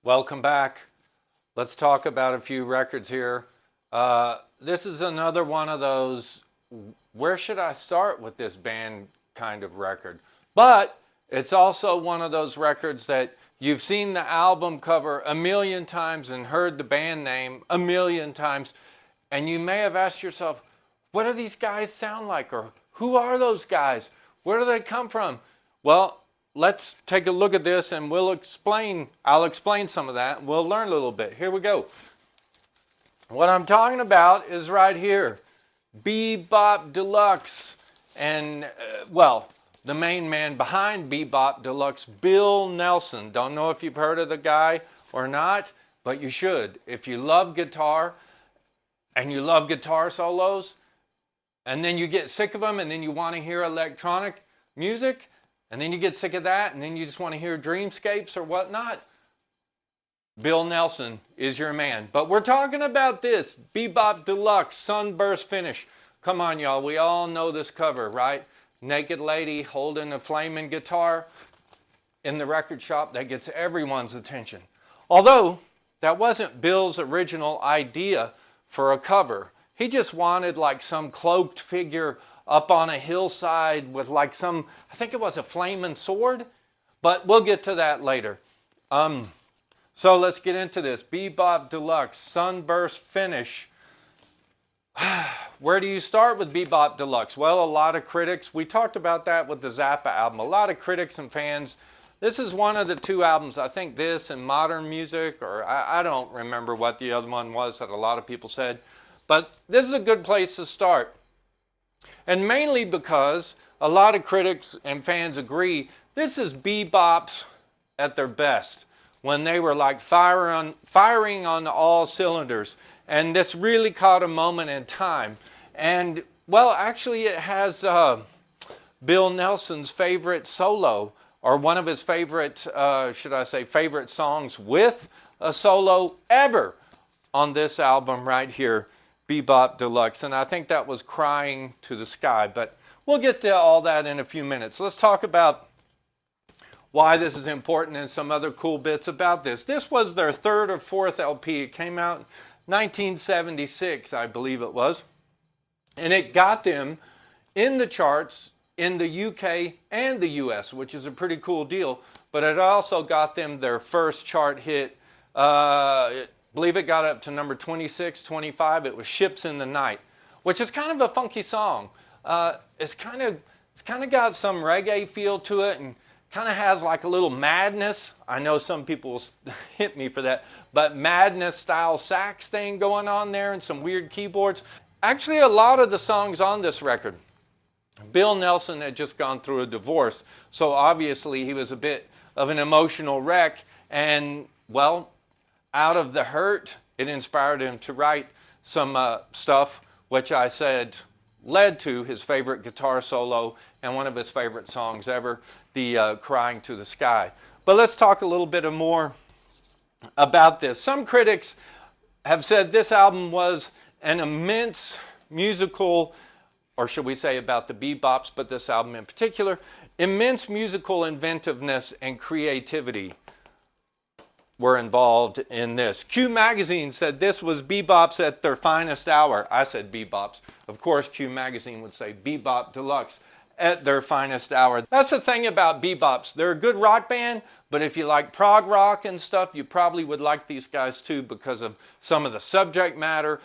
Welcome back. Let's talk about a few records here. This is another one of those, where should I start with this band kind of record? But it's also one of those records that you've seen the album cover a million times and heard the band name a million times, and you may have asked yourself, what do these guys sound like? Or who are those guys? Where do they come from? Well, let's take a look at this and I'll explain some of that and we'll learn a little bit. Here we go. What I'm talking about is right here. BeBop Deluxe. And, the main man behind BeBop Deluxe, Bill Nelson. Don't know if you've heard of the guy or not, but you should. If you love guitar and you love guitar solos, and then you get sick of them and then you want to hear electronic music, and then you get sick of that, and then you just want to hear dreamscapes or whatnot, Bill Nelson is your man. But we're talking about this, BeBop Deluxe, Sunburst finish. Come on, y'all. We all know this cover, right? Naked lady holding a flaming guitar in the record shop. That gets everyone's attention. Although, that wasn't Bill's original idea for a cover. He just wanted like some cloaked figure up on a hillside with like some, I think it was a flaming sword, but we'll get to that later. So let's get into this. BeBop Deluxe, Sunburst finish. Where do you start with BeBop Deluxe? Well, a lot of critics, we talked about that with the Zappa album, a lot of critics and fans. This is one of the two albums, I think this and Modern Music, or I don't remember what the other one was that a lot of people said, but this is a good place to start. And mainly because a lot of critics and fans agree this is bebops at their best, when they were like firing on all cylinders. And this really caught a moment in time. And well, actually it has Bill Nelson's favorite solo, or one of his favorite, favorite songs with a solo ever on this album right here, BeBop Deluxe. And I think that was Crying to the Sky, but we'll get to all that in a few minutes. Let's talk about why this is important and some other cool bits about this. This was their third or fourth LP. It came out in 1976, I believe it was. And it got them in the charts in the UK and the US, which is a pretty cool deal. But it also got them their first chart hit. I believe it got up to number 26, 25. It was Ships in the Night, which is kind of a funky song. It's kind of got some reggae feel to it, and kind of has like a little Madness. I know some people will hit me for that, but Madness style sax thing going on there and some weird keyboards. Actually, a lot of the songs on this record, Bill Nelson had just gone through a divorce, so obviously he was a bit of an emotional wreck, and well, out of the hurt, it inspired him to write some stuff, which I said led to his favorite guitar solo and one of his favorite songs ever, the Crying to the Sky. But let's talk a little bit more about this. Some critics have said this album was an immense musical, or should we say about the bebops, but this album in particular, immense musical inventiveness and creativity were involved in this. Q Magazine said this was bebops at their finest hour. I said bebops. Of course, Q Magazine would say BeBop Deluxe at their finest hour. That's the thing about bebops. They're a good rock band, but if you like prog rock and stuff, you probably would like these guys too because of some of the subject matter.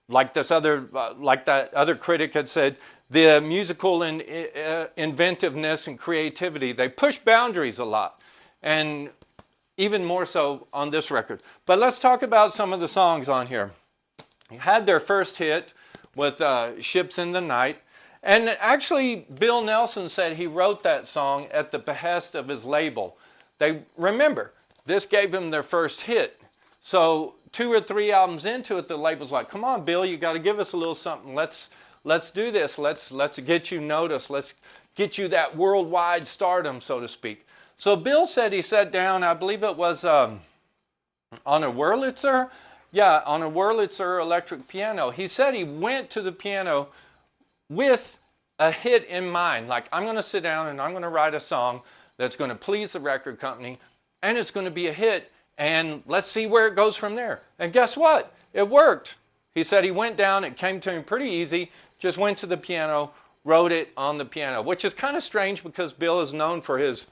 Like that other critic had said, the musical inventiveness and creativity. They push boundaries a lot, and even more so on this record. But let's talk about some of the songs on here. They had their first hit with Ships in the Night. And actually, Bill Nelson said he wrote that song at the behest of his label. Remember, this gave him their first hit. So 2 or 3 albums into it, the label's like, come on, Bill, you got to give us a little something. Let's do this. Let's get you noticed. Let's get you that worldwide stardom, so to speak. So Bill said he sat down, I believe it was on a Wurlitzer. Yeah, on a Wurlitzer electric piano. He said he went to the piano with a hit in mind. Like, I'm going to sit down and I'm going to write a song that's going to please the record company, and it's going to be a hit, and let's see where it goes from there. And guess what? It worked. He said he went down, it came to him pretty easy, just went to the piano, wrote it on the piano, which is kind of strange because Bill is known for his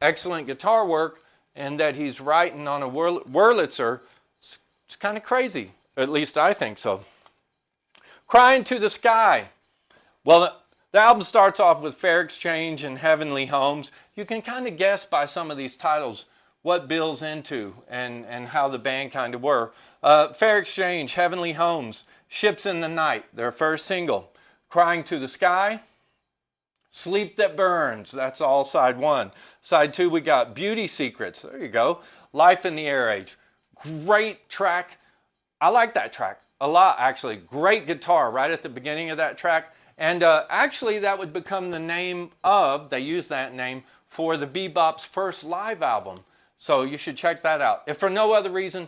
excellent guitar work, and that he's writing on a Wurlitzer. It's kind of crazy, at least I think so. Crying to the Sky. Well, the album starts off with Fair Exchange and Heavenly Homes. You can kind of guess by some of these titles what Bill's into and how the band kind of were. Fair Exchange, Heavenly Homes, Ships in the Night, their first single. Crying to the Sky, Sleep That Burns, that's all side one. Side two, we got Beauty Secrets, there you go. Life in the Air Age, great track. I like that track a lot, actually. Great guitar right at the beginning of that track. And actually that would become the name of, they use that name, for the BeBop's first live album. So you should check that out. If for no other reason,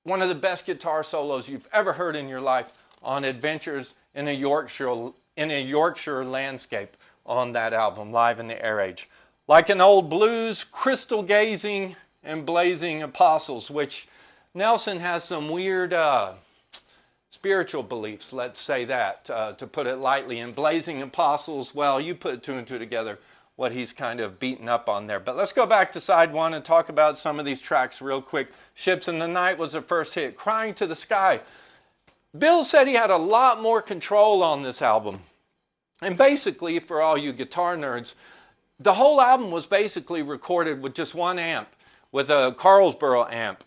one of the best guitar solos you've ever heard in your life on Adventures in a Yorkshire landscape on that album, Live in the Air Age. Like an Old Blues, Crystal Gazing and Blazing Apostles, which Nelson has some weird spiritual beliefs, let's say that, to put it lightly. And Blazing Apostles, well, you put two and two together, what he's kind of beaten up on there. But let's go back to side one and talk about some of these tracks real quick. Ships in the Night was the first hit. Crying to the Sky. Bill said he had a lot more control on this album. And basically, for all you guitar nerds, the whole album was basically recorded with just one amp, with a Carlsboro amp.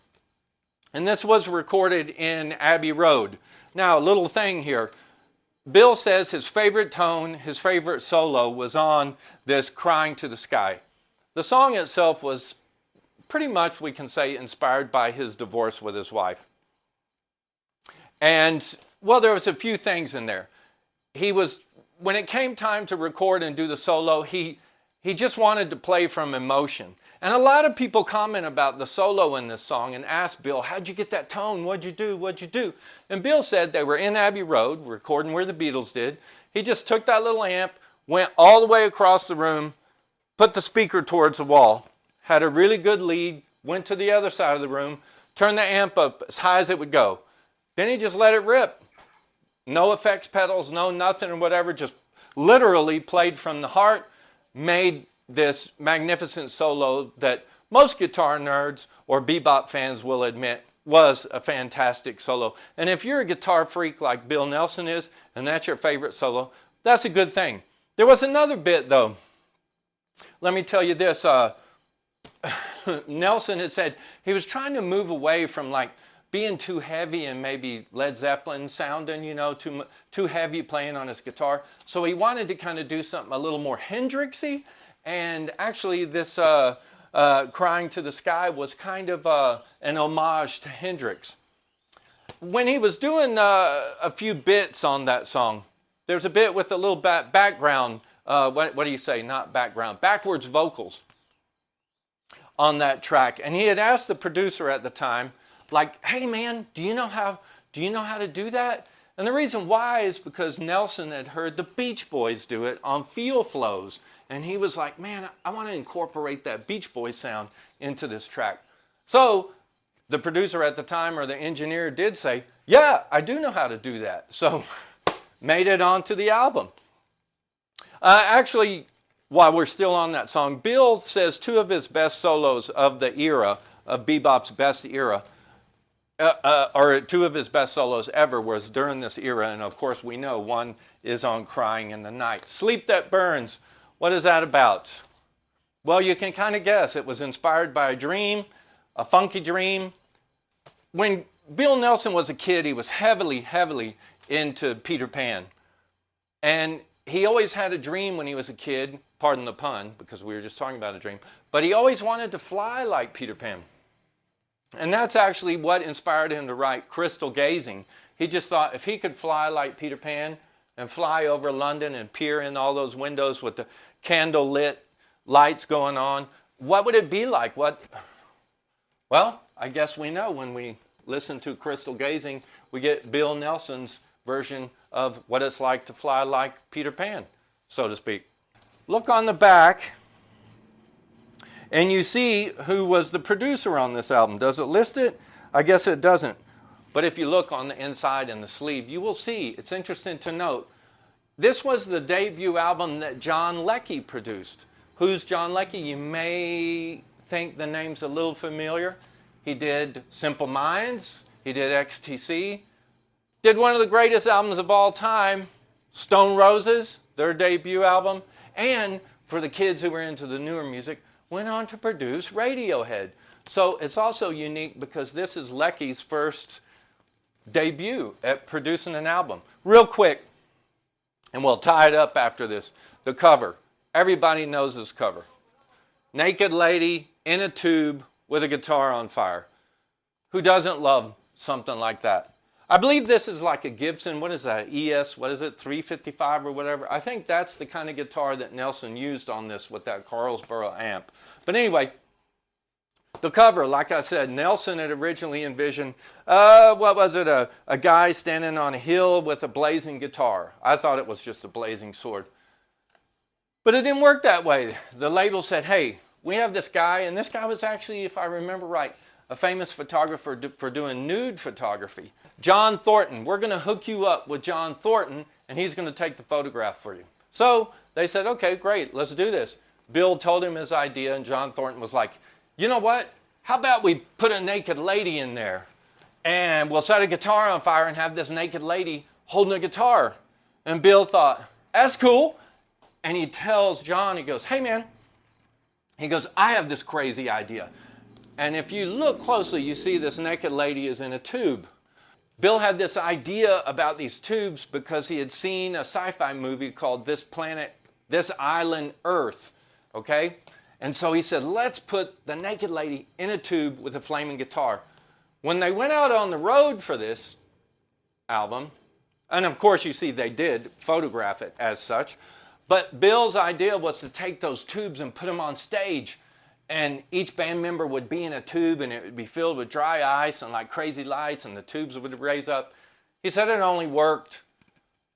And this was recorded in Abbey Road. Now, a little thing here. Bill says his favorite tone, his favorite solo was on this Crying to the Sky. The song itself was pretty much, we can say, inspired by his divorce with his wife. And, well, there was a few things in there. When it came time to record and do the solo, he just wanted to play from emotion. And a lot of people comment about the solo in this song and ask Bill, how'd you get that tone? What'd you do? What'd you do? And Bill said they were in Abbey Road, recording where the Beatles did. He just took that little amp, went all the way across the room, put the speaker towards the wall, had a really good lead, went to the other side of the room, turned the amp up as high as it would go. Then he just let it rip. No effects pedals, no nothing or whatever, just literally played from the heart, made this magnificent solo that most guitar nerds or bebop fans will admit was a fantastic solo. And if you're a guitar freak like Bill Nelson is, and that's your favorite solo, that's a good thing. There was another bit though. Let me tell you this. Nelson had said he was trying to move away from like being too heavy and maybe Led Zeppelin sounding, you know, too heavy playing on his guitar. So he wanted to kind of do something a little more Hendrixy. And actually this Crying to the Sky was kind of an homage to Hendrix. When he was doing a few bits on that song, there's a bit with a little background, what do you say, not background, backwards vocals on that track. And he had asked the producer at the time, like, hey man, do you know how to do that? And the reason why is because Nelson had heard the Beach Boys do it on Feel Flows. And he was like, man, I want to incorporate that Beach Boys sound into this track. So the producer at the time or the engineer did say, yeah, I do know how to do that. So made it onto the album. Actually, while we're still on that song, Bill says two of his best solos of the era, of bebop's best era, or two of his best solos ever was during this era. And of course we know one is on Crying in the Night. Sleep That Burns. What is that about? Well, you can kind of guess. It was inspired by a dream, a funky dream. When Bill Nelson was a kid, he was heavily, heavily into Peter Pan. And he always had a dream when he was a kid, pardon the pun, because we were just talking about a dream, but he always wanted to fly like Peter Pan. And that's actually what inspired him to write Crystal Gazing. He just thought if he could fly like Peter Pan and fly over London and peer in all those windows with the candle-lit lights going on, what would it be like? Well, I guess we know when we listen to Crystal Gazing, we get Bill Nelson's version of what it's like to fly like Peter Pan, so to speak. Look on the back. And you see who was the producer on this album. Does it list it? I guess it doesn't. But if you look on the inside and the sleeve, you will see, it's interesting to note, this was the debut album that John Leckie produced. Who's John Leckie? You may think the name's a little familiar. He did Simple Minds, he did XTC, did one of the greatest albums of all time, Stone Roses, their debut album, and for the kids who were into the newer music, went on to produce Radiohead. So it's also unique because this is Leckie's first debut at producing an album. Real quick, and we'll tie it up after this, the cover. Everybody knows this cover. Naked lady in a tube with a guitar on fire. Who doesn't love something like that? I believe this is like a Gibson, what is that, ES, what is it, 355 or whatever? I think that's the kind of guitar that Nelson used on this with that Carlsboro amp. But anyway, the cover, like I said, Nelson had originally envisioned, what was it, a guy standing on a hill with a blazing guitar. I thought it was just a blazing sword. But it didn't work that way. The label said, hey, we have this guy, and this guy was actually, if I remember right, a famous photographer for doing nude photography. John Thornton, we're going to hook you up with John Thornton, and he's going to take the photograph for you. So they said, okay, great, let's do this. Bill told him his idea, and John Thornton was like, you know what? How about we put a naked lady in there, and we'll set a guitar on fire and have this naked lady holding a guitar. And Bill thought, that's cool. And he tells John, he goes, hey man, he goes, I have this crazy idea. And if you look closely, you see this naked lady is in a tube. Bill had this idea about these tubes because he had seen a sci-fi movie called This Island Earth, okay? And so he said, let's put the naked lady in a tube with a flaming guitar. When they went out on the road for this album, and of course you see they did photograph it as such, but Bill's idea was to take those tubes and put them on stage. And each band member would be in a tube and it would be filled with dry ice and like crazy lights and the tubes would raise up. He said it only worked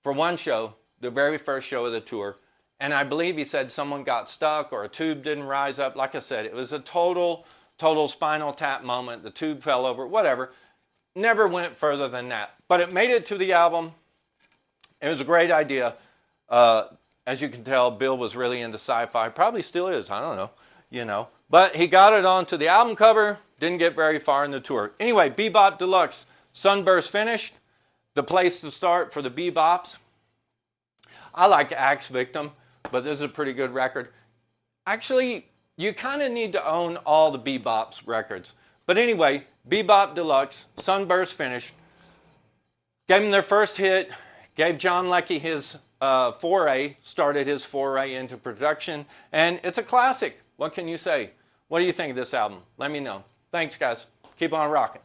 for one show, the very first show of the tour. And I believe he said someone got stuck or a tube didn't rise up. Like I said, it was a total Spinal Tap moment. The tube fell over, whatever. Never went further than that. But it made it to the album. It was a great idea. As you can tell, Bill was really into sci-fi. Probably still is, I don't know, you know. But he got it onto the album cover, didn't get very far in the tour. Anyway, BeBop Deluxe, Sunburst finished. The place to start for the Bebops. I like Axe Victim, but this is a pretty good record. Actually, you kind of need to own all the Bebops records. But anyway, BeBop Deluxe, Sunburst finished. Gave him their first hit, gave John Leckie his started his foray into production, and it's a classic. What can you say? What do you think of this album? Let me know. Thanks, guys. Keep on rocking.